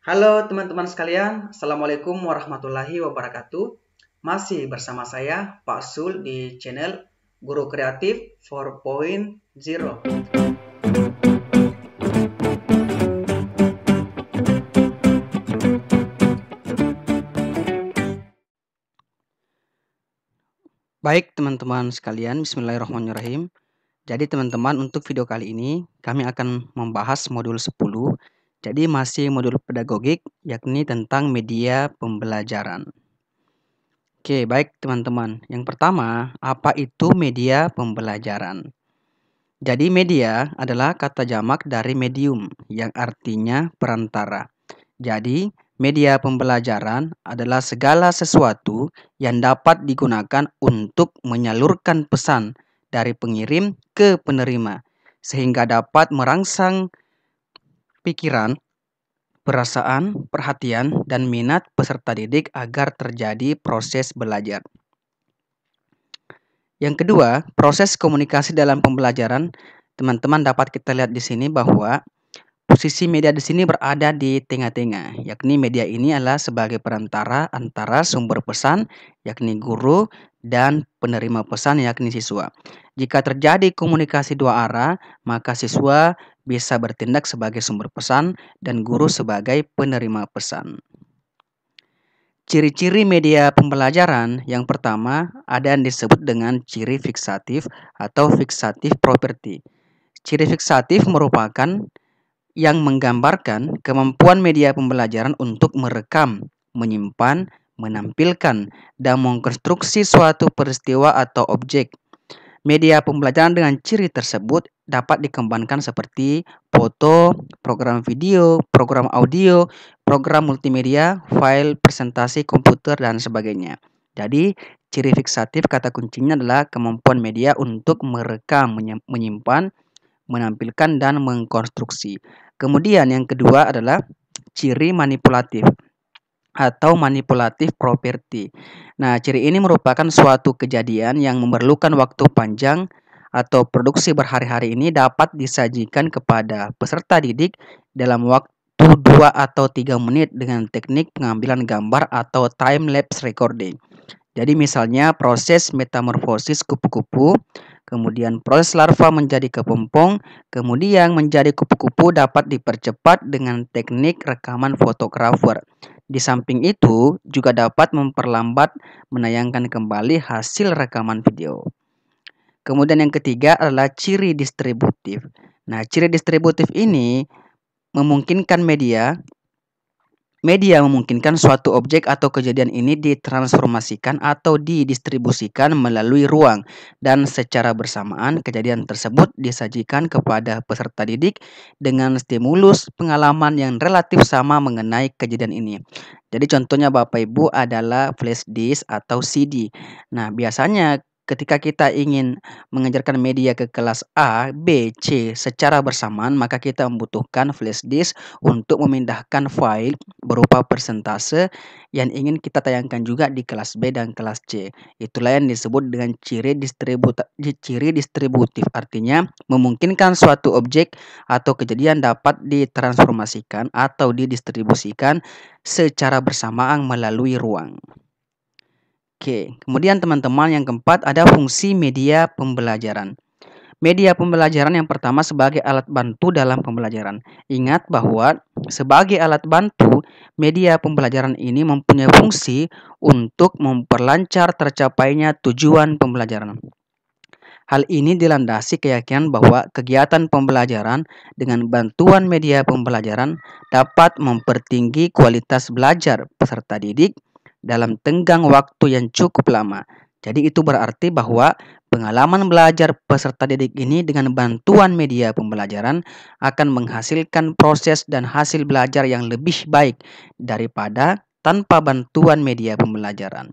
Halo teman-teman sekalian, Assalamualaikum warahmatullahi wabarakatuh. Masih bersama saya Pak Sul di channel Guru Kreatif 4.0. Baik teman-teman sekalian, bismillahirrahmanirrahim. Jadi teman-teman, untuk video kali ini kami akan membahas modul 10. Jadi masih modul pedagogik, yakni tentang media pembelajaran. Oke, baik teman-teman. Yang pertama, apa itu media pembelajaran? Jadi media adalah kata jamak dari medium yang artinya perantara. Jadi media pembelajaran adalah segala sesuatu yang dapat digunakan untuk menyalurkan pesan dari pengirim ke penerima, sehingga dapat merangsang pikiran, perasaan, perhatian, dan minat peserta didik agar terjadi proses belajar. Yang kedua, proses komunikasi dalam pembelajaran. Teman-teman dapat kita lihat di sini bahwa posisi media di sini berada di tengah-tengah, yakni media ini adalah sebagai perantara antara sumber pesan, yakni guru, dan penerima pesan, yakni siswa. Jika terjadi komunikasi dua arah, maka siswa bisa bertindak sebagai sumber pesan dan guru sebagai penerima pesan. Ciri-ciri media pembelajaran yang pertama ada yang disebut dengan ciri fiksatif atau fiksatif property. Ciri fiksatif merupakan yang menggambarkan kemampuan media pembelajaran untuk merekam, menyimpan, menampilkan, dan mengkonstruksi suatu peristiwa atau objek. Media pembelajaran dengan ciri tersebut dapat dikembangkan seperti foto, program video, program audio, program multimedia, file, presentasi komputer, dan sebagainya. Jadi, ciri fiksatif kata kuncinya adalah kemampuan media untuk merekam, menyimpan, menampilkan, dan mengkonstruksi. Kemudian yang kedua adalah ciri manipulatif atau manipulatif property. Nah, ciri ini merupakan suatu kejadian yang memerlukan waktu panjang atau produksi berhari-hari ini dapat disajikan kepada peserta didik dalam waktu 2 atau 3 menit dengan teknik pengambilan gambar atau time lapse recording. Jadi misalnya proses metamorfosis kupu-kupu, kemudian proses larva menjadi kepompong, kemudian menjadi kupu-kupu dapat dipercepat dengan teknik rekaman fotografer. Di samping itu juga dapat memperlambat menayangkan kembali hasil rekaman video. Kemudian yang ketiga adalah ciri distributif. Nah, ciri distributif ini memungkinkan media memungkinkan suatu objek atau kejadian ini ditransformasikan atau didistribusikan melalui ruang, dan secara bersamaan kejadian tersebut disajikan kepada peserta didik dengan stimulus pengalaman yang relatif sama mengenai kejadian ini. Jadi contohnya Bapak Ibu adalah flash disk atau CD. Nah, biasanya ketika kita ingin mengajarkan media ke kelas A, B, C secara bersamaan, maka kita membutuhkan flash disk untuk memindahkan file berupa persentase yang ingin kita tayangkan juga di kelas B dan kelas C. Itulah yang disebut dengan ciri distributif, artinya memungkinkan suatu objek atau kejadian dapat ditransformasikan atau didistribusikan secara bersamaan melalui ruang. Oke, kemudian teman-teman yang keempat ada fungsi media pembelajaran. Media pembelajaran yang pertama sebagai alat bantu dalam pembelajaran. Ingat bahwa sebagai alat bantu, media pembelajaran ini mempunyai fungsi untuk memperlancar tercapainya tujuan pembelajaran. Hal ini dilandasi keyakinan bahwa kegiatan pembelajaran dengan bantuan media pembelajaran dapat mempertinggi kualitas belajar peserta didik dalam tenggang waktu yang cukup lama. Jadi itu berarti bahwa pengalaman belajar peserta didik ini dengan bantuan media pembelajaran akan menghasilkan proses dan hasil belajar yang lebih baik daripada tanpa bantuan media pembelajaran.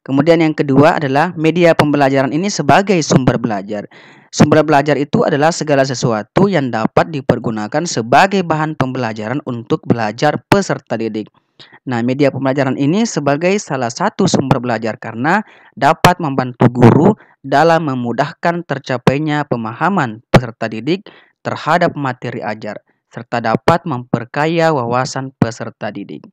Kemudian yang kedua adalah media pembelajaran ini sebagai sumber belajar. Sumber belajar itu adalah segala sesuatu yang dapat dipergunakan sebagai bahan pembelajaran untuk belajar peserta didik. Nah, media pembelajaran ini sebagai salah satu sumber belajar karena dapat membantu guru dalam memudahkan tercapainya pemahaman peserta didik terhadap materi ajar, serta dapat memperkaya wawasan peserta didik.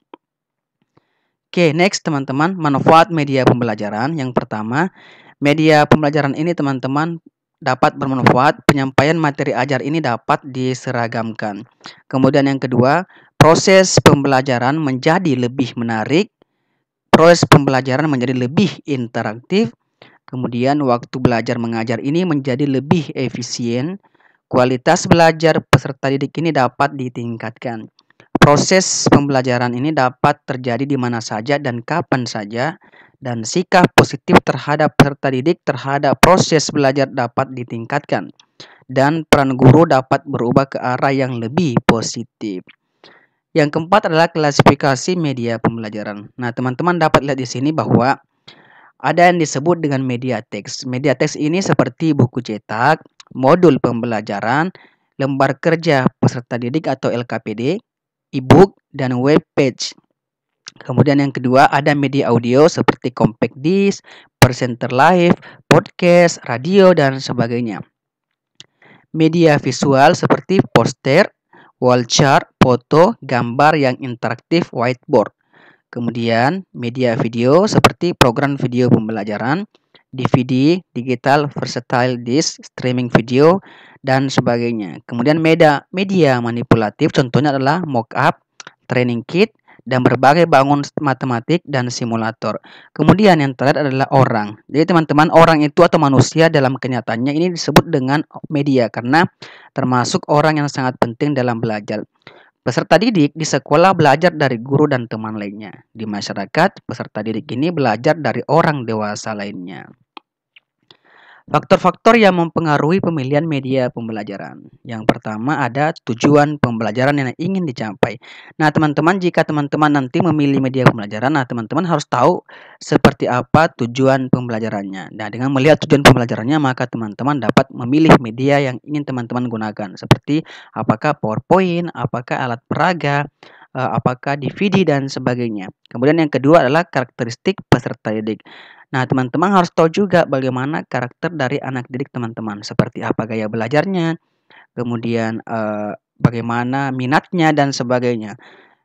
Oke, next teman-teman, manfaat media pembelajaran. Yang pertama, media pembelajaran ini teman-teman dapat bermanfaat, penyampaian materi ajar ini dapat diseragamkan. Kemudian yang kedua, proses pembelajaran menjadi lebih menarik, proses pembelajaran menjadi lebih interaktif, kemudian waktu belajar mengajar ini menjadi lebih efisien, kualitas belajar peserta didik ini dapat ditingkatkan. Proses pembelajaran ini dapat terjadi di mana saja dan kapan saja, dan sikap positif terhadap peserta didik terhadap proses belajar dapat ditingkatkan, dan peran guru dapat berubah ke arah yang lebih positif. Yang keempat adalah klasifikasi media pembelajaran. Nah, teman-teman dapat lihat di sini bahwa ada yang disebut dengan media teks. Media teks ini seperti buku cetak, modul pembelajaran, lembar kerja peserta didik atau LKPD, e-book, dan web page. Kemudian yang kedua ada media audio seperti compact disc, presenter live, podcast, radio, dan sebagainya. Media visual seperti poster, wall chart, foto, gambar yang interaktif, whiteboard. Kemudian media video seperti program video pembelajaran, DVD, digital versatile disc, streaming video, dan sebagainya. Kemudian media manipulatif contohnya adalah mockup, training kit, dan berbagai bangun matematik dan simulator. Kemudian yang terakhir adalah orang. Jadi teman-teman, orang itu atau manusia dalam kenyataannya ini disebut dengan media karena termasuk orang yang sangat penting dalam belajar. Peserta didik di sekolah belajar dari guru dan teman lainnya. Di masyarakat, peserta didik ini belajar dari orang dewasa lainnya. Faktor-faktor yang mempengaruhi pemilihan media pembelajaran. Yang pertama ada tujuan pembelajaran yang ingin dicapai. Nah, teman-teman, jika teman-teman nanti memilih media pembelajaran, nah teman-teman harus tahu seperti apa tujuan pembelajarannya. Nah, dengan melihat tujuan pembelajarannya, maka teman-teman dapat memilih media yang ingin teman-teman gunakan. Seperti apakah PowerPoint, apakah alat peraga, apakah DVD, dan sebagainya. Kemudian yang kedua adalah karakteristik peserta didik. Nah, teman-teman harus tahu juga bagaimana karakter dari anak didik teman-teman, seperti apa gaya belajarnya, kemudian bagaimana minatnya, dan sebagainya.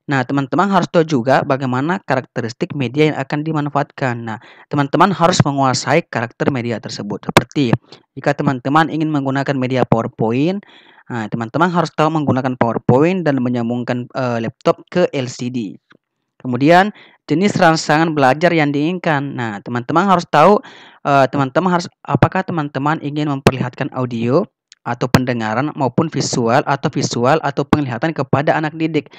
Nah, teman-teman harus tahu juga bagaimana karakteristik media yang akan dimanfaatkan. Nah, teman-teman harus menguasai karakter media tersebut. Seperti jika teman-teman ingin menggunakan media PowerPoint, nah, teman-teman harus tahu menggunakan PowerPoint dan menyambungkan laptop ke LCD. Kemudian jenis rangsangan belajar yang diinginkan. Nah, teman-teman harus tahu apakah teman-teman ingin memperlihatkan audio atau pendengaran maupun visual atau penglihatan kepada anak didik.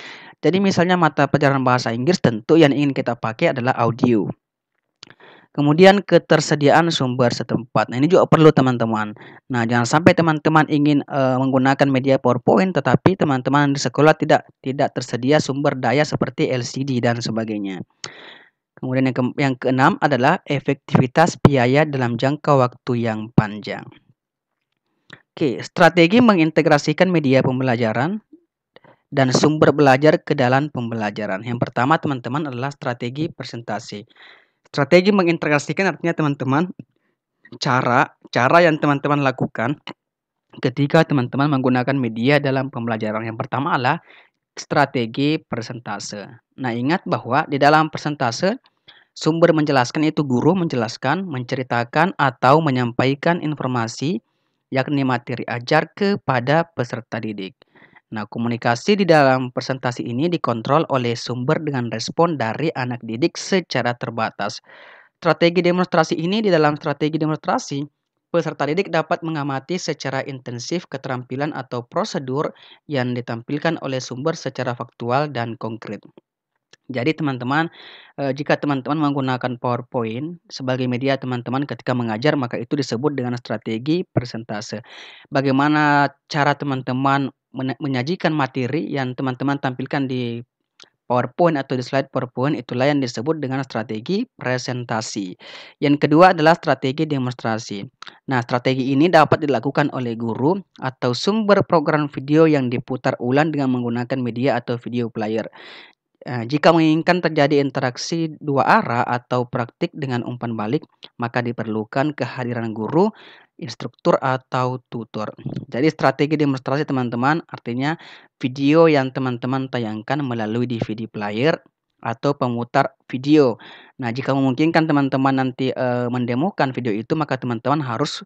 Jadi misalnya mata pelajaran bahasa Inggris, tentu yang ingin kita pakai adalah audio. Kemudian ketersediaan sumber setempat. Nah, ini juga perlu teman-teman. Nah, jangan sampai teman-teman ingin menggunakan media PowerPoint tetapi teman-teman di sekolah tidak tersedia sumber daya seperti LCD dan sebagainya. Kemudian yang keenam adalah efektivitas biaya dalam jangka waktu yang panjang. Oke, strategi mengintegrasikan media pembelajaran dan sumber belajar ke dalam pembelajaran. Yang pertama teman-teman adalah strategi presentasi. Strategi mengintegrasikan artinya teman-teman cara yang teman-teman lakukan ketika teman-teman menggunakan media dalam pembelajaran. Yang pertama adalah strategi presentase. Nah, ingat bahwa di dalam presentase sumber menjelaskan itu guru menjelaskan, menceritakan atau menyampaikan informasi yakni materi ajar kepada peserta didik. Nah, komunikasi di dalam presentasi ini dikontrol oleh sumber dengan respon dari anak didik secara terbatas. Strategi demonstrasi ini di dalam strategi demonstrasi, peserta didik dapat mengamati secara intensif keterampilan atau prosedur yang ditampilkan oleh sumber secara faktual dan konkret. Jadi teman-teman, jika teman-teman menggunakan PowerPoint sebagai media teman-teman ketika mengajar, maka itu disebut dengan strategi presentase. Bagaimana cara teman-teman menyajikan materi yang teman-teman tampilkan di PowerPoint atau di slide PowerPoint, itulah yang disebut dengan strategi presentasi. Yang kedua adalah strategi demonstrasi. Nah, strategi ini dapat dilakukan oleh guru atau sumber program video yang diputar ulang dengan menggunakan media atau video player. Jika menginginkan terjadi interaksi dua arah atau praktik dengan umpan balik, maka diperlukan kehadiran guru instruktur atau tutor. Jadi strategi demonstrasi teman-teman artinya video yang teman-teman tayangkan melalui DVD player atau pemutar video. Nah, jika memungkinkan teman-teman nanti mendemokan video itu, maka teman-teman harus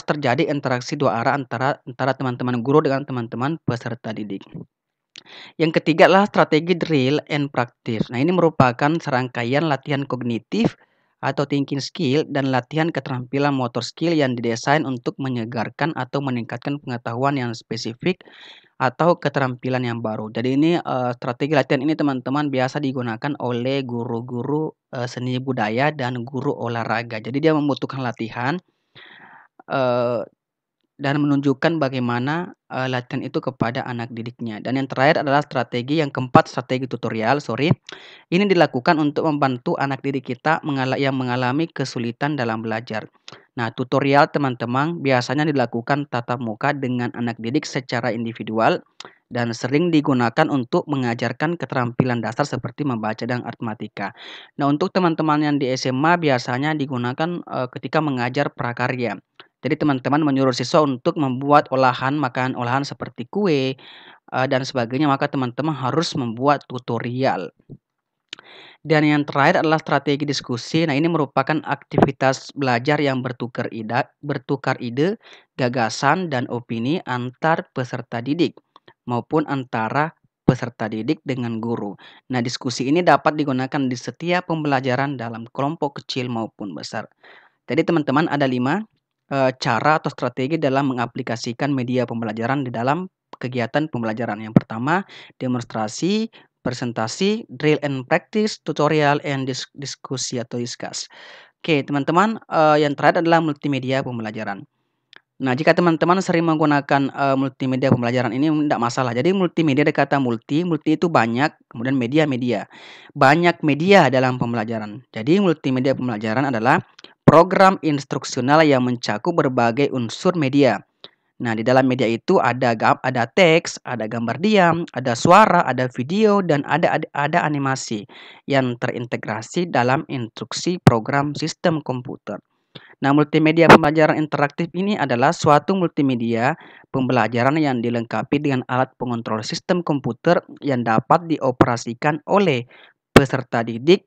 terjadi interaksi dua arah antara teman-teman guru dengan teman-teman peserta didik. Yang ketiga adalah strategi drill and practice. Nah, ini merupakan serangkaian latihan kognitif atau thinking skill dan latihan keterampilan motor skill yang didesain untuk menyegarkan atau meningkatkan pengetahuan yang spesifik atau keterampilan yang baru. Jadi ini strategi latihan ini teman-teman biasa digunakan oleh guru-guru seni budaya dan guru olahraga. Jadi dia membutuhkan latihan eh, dan menunjukkan bagaimana latihan itu kepada anak didiknya. Dan yang terakhir adalah strategi yang keempat, strategi tutorial. Ini dilakukan untuk membantu anak didik kita yang mengalami kesulitan dalam belajar. Nah, tutorial teman-teman biasanya dilakukan tatap muka dengan anak didik secara individual dan sering digunakan untuk mengajarkan keterampilan dasar seperti membaca dan aritmatika. Nah, untuk teman-teman yang di SMA biasanya digunakan ketika mengajar prakarya. Jadi teman-teman menyuruh siswa untuk membuat makanan olahan seperti kue dan sebagainya, maka teman-teman harus membuat tutorial. Dan yang terakhir adalah strategi diskusi. Nah, ini merupakan aktivitas belajar yang bertukar ide, gagasan, dan opini antar peserta didik maupun antara peserta didik dengan guru. Nah, diskusi ini dapat digunakan di setiap pembelajaran dalam kelompok kecil maupun besar. Jadi teman-teman ada 5 cara atau strategi dalam mengaplikasikan media pembelajaran di dalam kegiatan pembelajaran. Yang pertama, demonstrasi, presentasi, drill and practice, tutorial, and diskusi atau discuss. Oke, teman-teman, yang terakhir adalah multimedia pembelajaran. Nah, jika teman-teman sering menggunakan multimedia pembelajaran ini tidak masalah. Jadi multimedia ada kata multi itu banyak, kemudian media. Banyak media dalam pembelajaran. Jadi multimedia pembelajaran adalah program instruksional yang mencakup berbagai unsur media. Nah, di dalam media itu ada teks, ada gambar diam, ada suara, ada video, dan ada animasi yang terintegrasi dalam instruksi program sistem komputer. Nah, multimedia pembelajaran interaktif ini adalah suatu multimedia pembelajaran yang dilengkapi dengan alat pengontrol sistem komputer yang dapat dioperasikan oleh peserta didik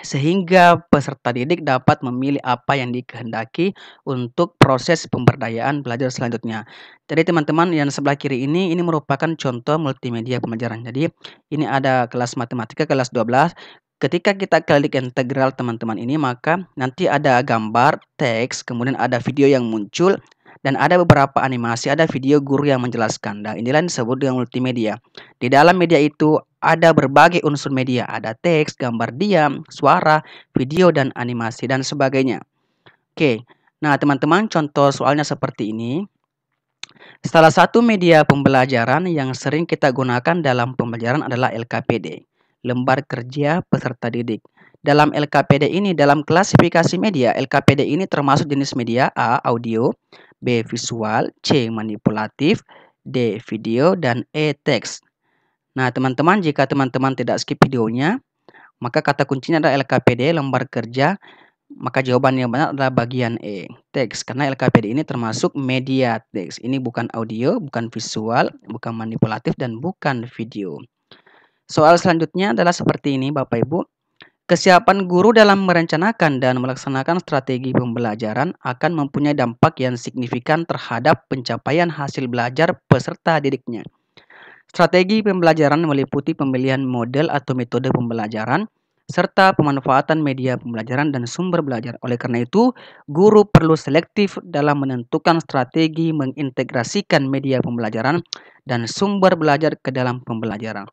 sehingga peserta didik dapat memilih apa yang dikehendaki untuk proses pemberdayaan belajar selanjutnya. Jadi teman-teman yang sebelah kiri ini merupakan contoh multimedia pembelajaran. Jadi ini ada kelas matematika kelas 12. Ketika kita klik integral teman-teman ini, maka nanti ada gambar, teks, kemudian ada video yang muncul dan ada beberapa animasi, ada video guru yang menjelaskan. Dan inilah yang disebut dengan multimedia. Di dalam media itu ada berbagai unsur media, ada teks, gambar diam, suara, video, dan animasi, dan sebagainya. Oke, nah teman-teman contoh soalnya seperti ini. Salah satu media pembelajaran yang sering kita gunakan dalam pembelajaran adalah LKPD, Lembar Kerja Peserta Didik. Dalam LKPD ini, dalam klasifikasi media, LKPD ini termasuk jenis media A. Audio, B. Visual, C. Manipulatif, D. Video, dan E. Teks. Nah, teman-teman, jika teman-teman tidak skip videonya, maka kata kuncinya adalah LKPD, lembar kerja, maka jawaban yang benar adalah bagian E, teks. Karena LKPD ini termasuk media teks. Ini bukan audio, bukan visual, bukan manipulatif, dan bukan video. Soal selanjutnya adalah seperti ini, Bapak Ibu. Kesiapan guru dalam merencanakan dan melaksanakan strategi pembelajaran akan mempunyai dampak yang signifikan terhadap pencapaian hasil belajar peserta didiknya. Strategi pembelajaran meliputi pemilihan model atau metode pembelajaran, serta pemanfaatan media pembelajaran dan sumber belajar. Oleh karena itu, guru perlu selektif dalam menentukan strategi mengintegrasikan media pembelajaran dan sumber belajar ke dalam pembelajaran.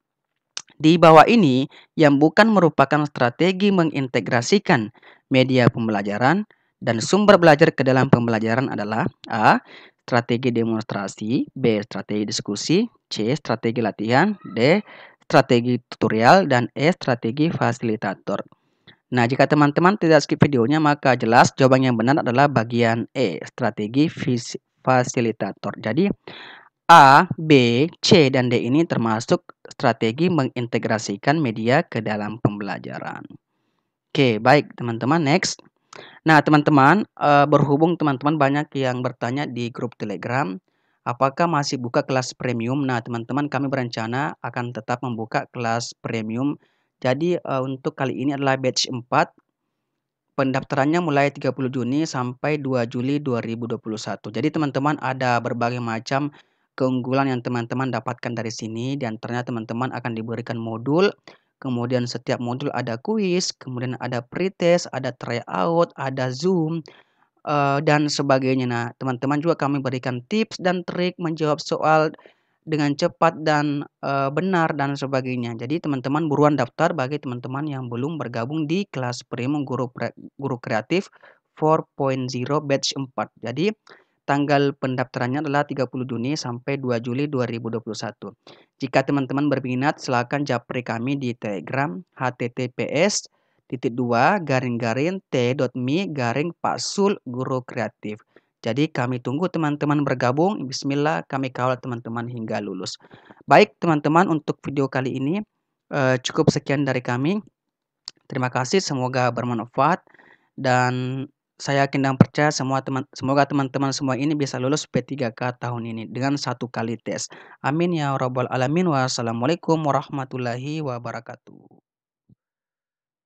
Di bawah ini, yang bukan merupakan strategi mengintegrasikan media pembelajaran dan sumber belajar ke dalam pembelajaran adalah A. Strategi demonstrasi, B. Strategi diskusi, C. Strategi latihan, D. Strategi tutorial, dan E. Strategi fasilitator. Nah, jika teman-teman tidak skip videonya, maka jelas jawaban yang benar adalah bagian E. Strategi fasilitator. Jadi, A, B, C, dan D ini termasuk strategi mengintegrasikan media ke dalam pembelajaran. Oke, baik teman-teman, next. Nah, teman-teman, berhubung teman-teman banyak yang bertanya di grup Telegram, apakah masih buka kelas premium? Nah, teman-teman, kami berencana akan tetap membuka kelas premium. Jadi, untuk kali ini adalah batch 4. Pendaftarannya mulai 30 Juni sampai 2 Juli 2021. Jadi teman-teman ada berbagai macam keunggulan yang teman-teman dapatkan dari sini, di antaranya teman-teman akan diberikan modul, kemudian setiap modul ada kuis, kemudian ada pretest, ada tryout, ada Zoom, dan sebagainya. Nah, teman-teman juga kami berikan tips dan trik menjawab soal dengan cepat dan, benar dan sebagainya. Jadi teman-teman buruan daftar bagi teman-teman yang belum bergabung di kelas premium Guru Kreatif 4.0 batch 4. Jadi tanggal pendaftarannya adalah 30 Juni sampai 2 Juli 2021. Jika teman-teman berminat silakan japri kami di Telegram https://t.me/paksul guru kreatif. Jadi kami tunggu teman-teman bergabung, bismillah kami kawal teman-teman hingga lulus. Baik teman-teman, untuk video kali ini, cukup sekian dari kami. Terima kasih, semoga bermanfaat dan saya yakin dan percaya semoga teman-teman semua ini bisa lulus P3K tahun ini dengan 1 kali tes. Amin ya rabbal alamin. Wassalamualaikum warahmatullahi wabarakatuh.